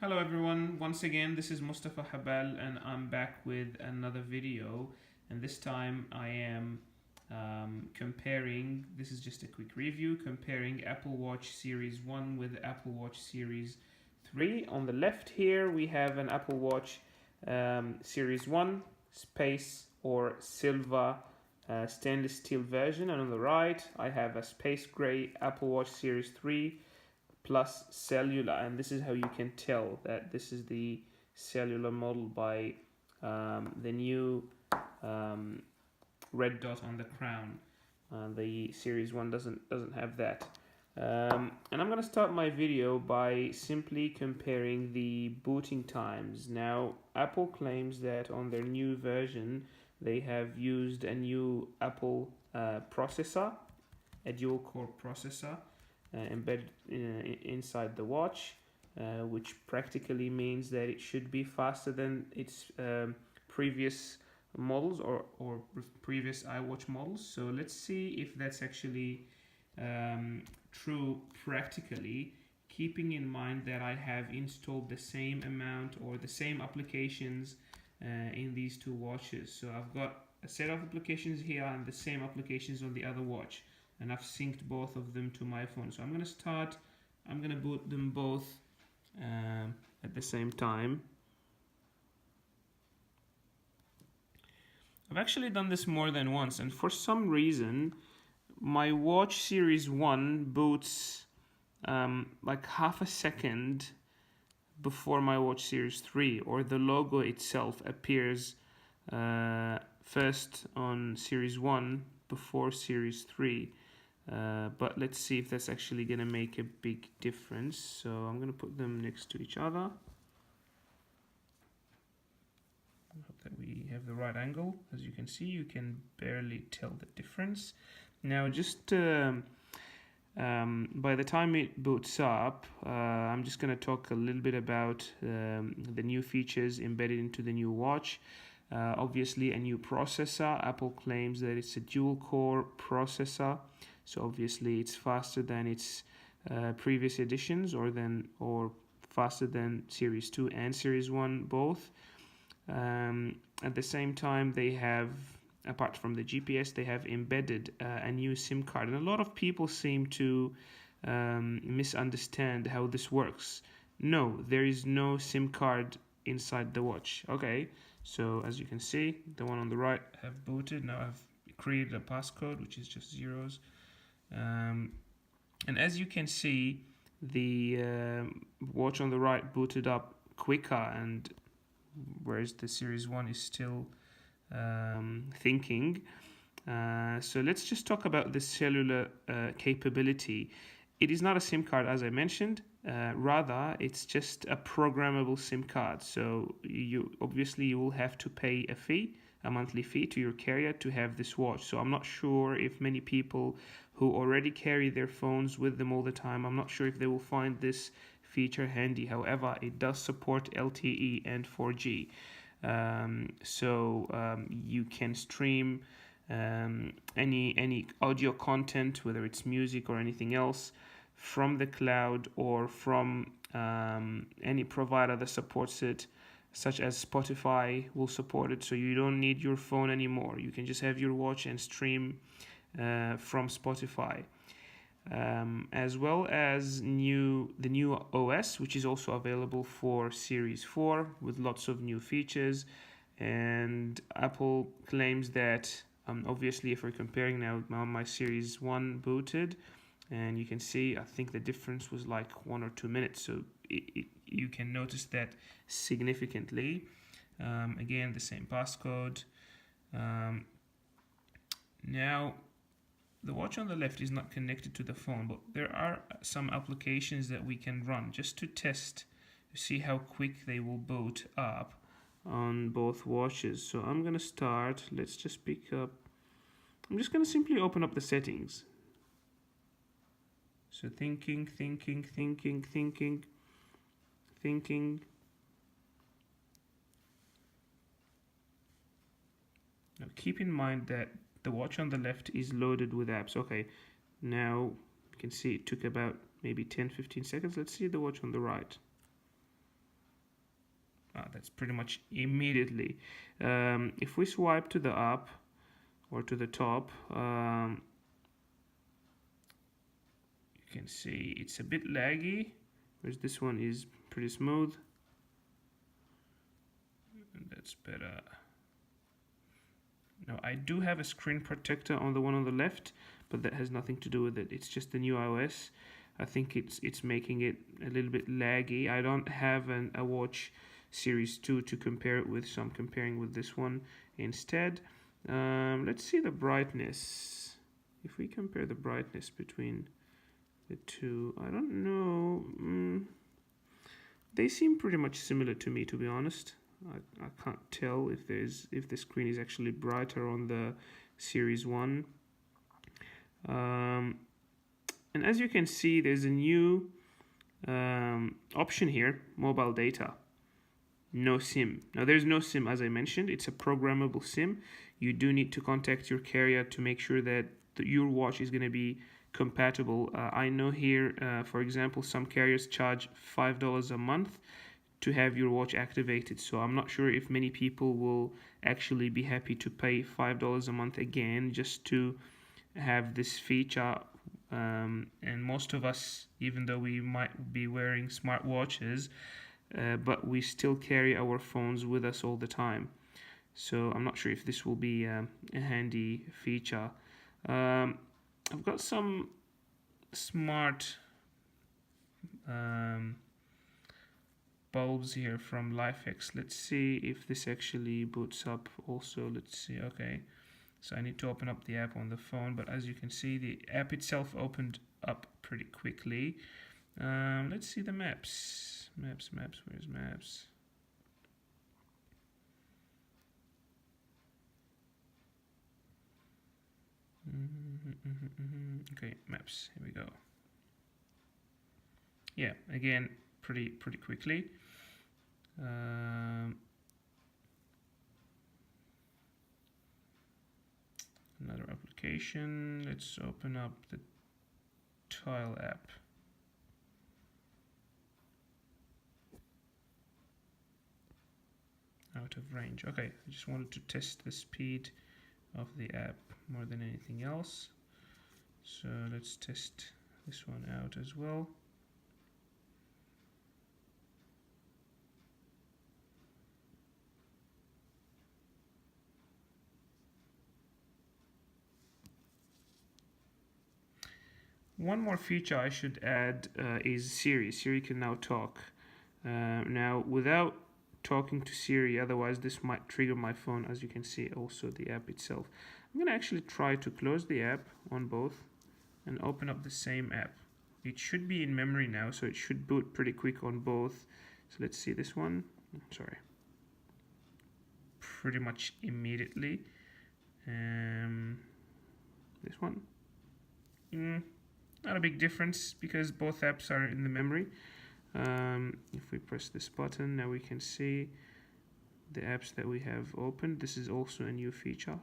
Hello everyone, once again this is Mustafa Habal and I'm back with another video, and this time I am comparing, this is just a quick review, comparing Apple Watch Series 1 with Apple Watch Series 3. On the left here we have an Apple Watch Series 1 Space or Silver stainless steel version, and on the right I have a Space Gray Apple Watch Series 3 plus Cellular, and this is how you can tell that this is the Cellular model by the new red dot on the crown. The Series 1 doesn't have that. And I'm going to start my video by simply comparing the booting times. Now, Apple claims that on their new version they have used a new Apple processor, a dual-core processor, embedded inside the watch, which practically means that it should be faster than its previous models or previous iWatch models. So let's see if that's actually true practically, keeping in mind that I have installed the same amount or the same applications in these two watches. So I've got a set of applications here and the same applications on the other watch, and I've synced both of them to my phone. So I'm going to boot them both at the same time. I've actually done this more than once, and for some reason my watch Series 1 boots like half a second before my watch Series 3, or the logo itself appears first on Series 1 before Series 3. But let's see if that's actually going to make a big difference. So I'm going to put them next to each other. I hope that we have the right angle. As you can see, you can barely tell the difference. Now, just by the time it boots up, I'm just going to talk a little bit about the new features embedded into the new watch. Obviously, a new processor. Apple claims that it's a dual-core processor. So obviously it's faster than its previous editions, or faster than Series 2 and Series 1 both. At the same time, they have, apart from the GPS, they have embedded a new SIM card, and a lot of people seem to misunderstand how this works. No, there is no SIM card inside the watch. Okay, so as you can see, the one on the right have booted. Now I've created a passcode, which is just zeros. And as you can see, the watch on the right booted up quicker, and whereas the Series 1 is still thinking. So let's just talk about the cellular capability. It is not a SIM card, as I mentioned. Rather, it's just a programmable SIM card. So you will have to pay a monthly fee to your carrier to have this watch. So I'm not sure if many people who already carry their phones with them all the time, I'm not sure if they will find this feature handy. However, it does support LTE and 4G. You can stream any audio content, whether it's music or anything else, from the cloud or from any provider that supports it, such as Spotify will support it. So you don't need your phone anymore. You can just have your watch and stream from Spotify. As well as the new OS, which is also available for Series 4 with lots of new features. And Apple claims that obviously, if we're comparing now my Series 1 booted, and you can see, I think the difference was like 1 or 2 minutes. So you can notice that significantly. Again, the same passcode. Now, the watch on the left is not connected to the phone, but there are some applications that we can run just to test, to see how quick they will boot up on both watches. So I'm going to start, let's just pick up, I'm just going to simply open up the settings. So thinking. Now keep in mind that the watch on the left is loaded with apps. Okay, now you can see it took about maybe 10-15 seconds. Let's see the watch on the right. That's pretty much immediately. If we swipe to the up or to the top, you can see it's a bit laggy, whereas this one is pretty smooth. And that's better. Now I do have a screen protector on the one on the left, but that has nothing to do with it. It's just the new iOS. I think it's making it a little bit laggy. I don't have a watch Series 2 to compare it with, so I'm comparing with this one instead. Let's see the brightness. If we compare the brightness between the two, I don't know. They seem pretty much similar to me, to be honest. I can't tell if the screen is actually brighter on the Series 1. And as you can see, there's a new option here, mobile data. No SIM. Now there's no SIM, as I mentioned. It's a programmable SIM. You do need to contact your carrier to make sure that your watch is going to be compatible. I know here, for example, some carriers charge $5 a month to have your watch activated. So I'm not sure if many people will actually be happy to pay $5 a month again just to have this feature. And most of us, even though we might be wearing smart watches, but we still carry our phones with us all the time. So I'm not sure if this will be a handy feature. I've got some smart bulbs here from LifeX. Let's see if this actually boots up also. Let's see. Okay, so I need to open up the app on the phone, but as you can see, the app itself opened up pretty quickly. Let's see the maps. Maps, where's maps? Okay, maps, here we go. Yeah, again, pretty quickly. Another application. Let's open up the Tile app. Out of range. Okay, I just wanted to test the speed of the app more than anything else. So let's test this one out as well. One more feature I should add is Siri. Siri can now talk. Now, without talking to Siri, otherwise this might trigger my phone, as you can see, also the app itself. I'm going to actually try to close the app on both and open up the same app. It should be in memory now, so it should boot pretty quick on both. So let's see this one. Sorry. Pretty much immediately. This one. Not a big difference because both apps are in the memory. If we press this button, now we can see the apps that we have opened. This is also a new feature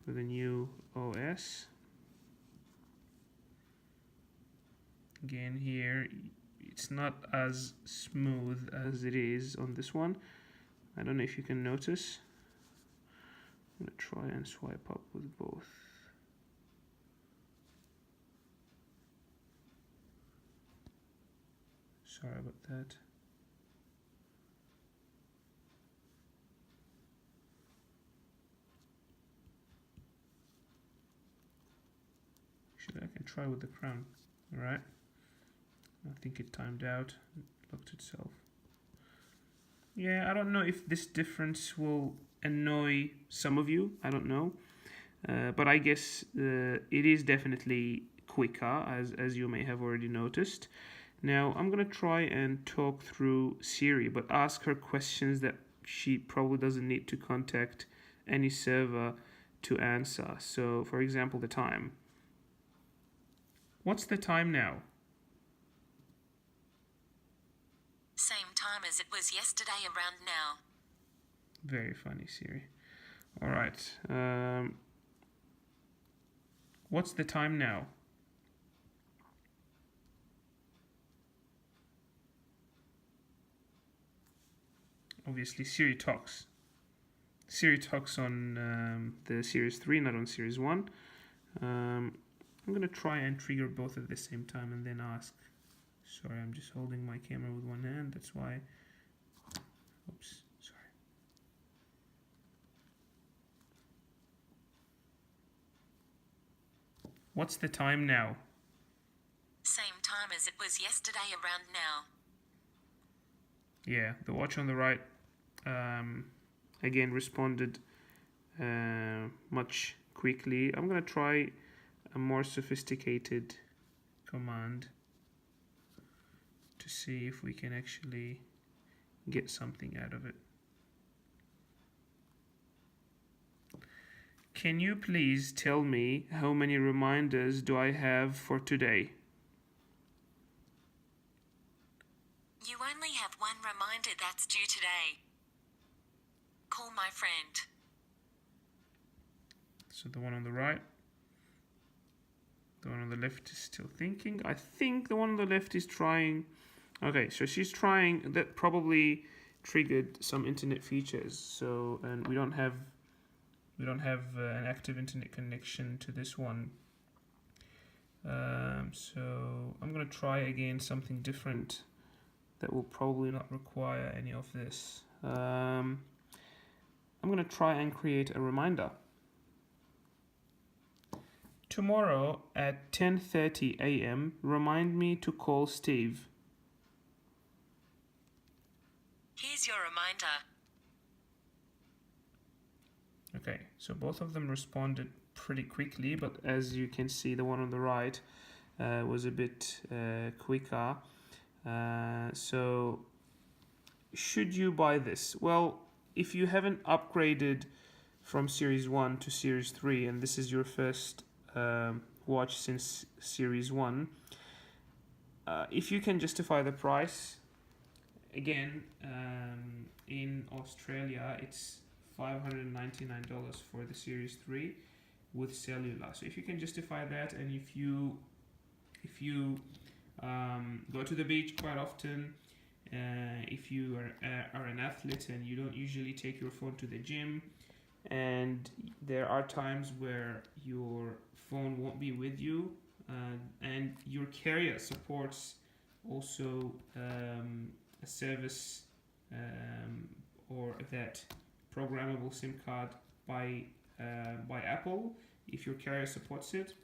with a new OS. Again, here it's not as smooth as it is on this one. I don't know if you can notice. I'm gonna try and swipe up with both. Sorry about that. Actually, I can try with the crown. All right. I think it timed out. It locked itself. Yeah, I don't know if this difference will annoy some of you. I don't know. But I guess it is definitely quicker, as you may have already noticed. Now, I'm going to try and talk through Siri, but ask her questions that she probably doesn't need to contact any server to answer. So, for example, the time. What's the time now? Same time as it was yesterday around now. Very funny, Siri. All right. What's the time now? obviously Siri talks. Siri talks on the Series 3, not on Series 1. I'm going to try and trigger both at the same time and then ask. Sorry, I'm just holding my camera with one hand, that's why. Oops, sorry. What's the time now? Same time as it was yesterday around now. Yeah, the watch on the right again responded much quickly. I'm going to try a more sophisticated command to see if we can actually get something out of it. Can you please tell me how many reminders do I have for today? You only have one reminder that's due today. Call my friend. So the one on the right. The one on the left is still thinking. I think the one on the left is trying. Okay, so she's trying. That probably triggered some internet features. So, and we don't have an active internet connection to this one. So I'm gonna try again something different that will probably not require any of this. I'm gonna try and create a reminder. Tomorrow at 10:30 a.m. remind me to call Steve. Here's your reminder. Okay, so both of them responded pretty quickly, but as you can see, the one on the right was a bit quicker. So should you buy this? Well, if you haven't upgraded from Series 1 to Series 3, and this is your first watch since Series 1, if you can justify the price, again, in Australia, it's $599 for the Series 3 with Cellular. So if you can justify that, and if you go to the beach quite often, if you are an athlete and you don't usually take your phone to the gym, and there are times where your phone won't be with you, and your carrier supports also a service or that programmable SIM card by Apple. If your carrier supports it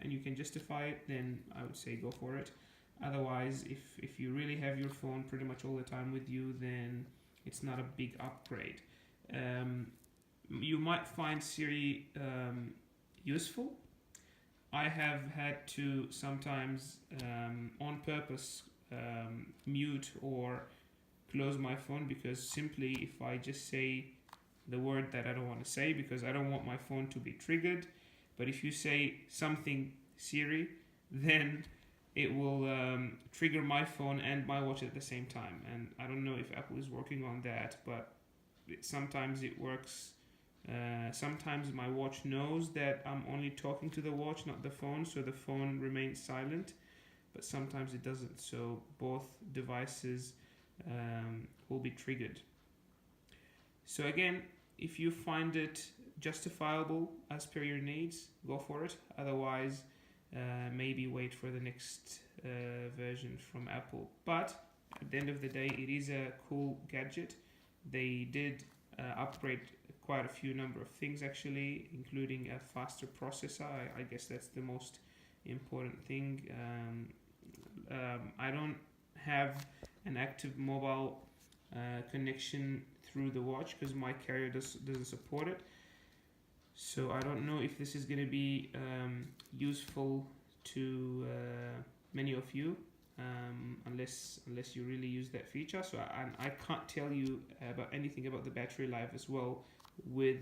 and you can justify it, then I would say go for it. Otherwise, if you really have your phone pretty much all the time with you, then it's not a big upgrade. You might find Siri useful. I have had to sometimes on purpose mute or close my phone, because simply if I just say the word that I don't want to say, because I don't want my phone to be triggered, but if you say something Siri, then it will trigger my phone and my watch at the same time. And I don't know if Apple is working on that, but sometimes it works. Sometimes my watch knows that I'm only talking to the watch, not the phone, so the phone remains silent, but sometimes it doesn't, so both devices will be triggered. So again, if you find it justifiable as per your needs, go for it. Otherwise, maybe wait for the next version from Apple. But at the end of the day, it is a cool gadget. They did upgrade quite a few number of things actually, including a faster processor. I guess that's the most important thing. I don't have an active mobile connection through the watch because my carrier doesn't support it. So I don't know if this is going to be useful to many of you, unless you really use that feature. So I can't tell you about anything about the battery life as well with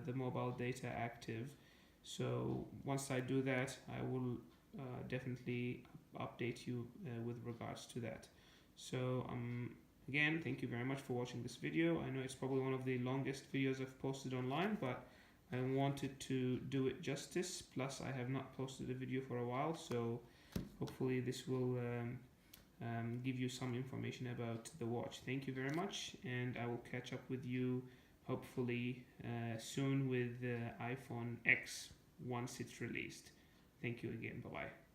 the mobile data active. So once I do that, I will definitely update you with regards to that. So again, thank you very much for watching this video. I know it's probably one of the longest videos I've posted online, but I wanted to do it justice. Plus I have not posted a video for a while, so hopefully this will give you some information about the watch. Thank you very much, and I will catch up with you hopefully soon with the iPhone X once it's released. Thank you again. Bye bye.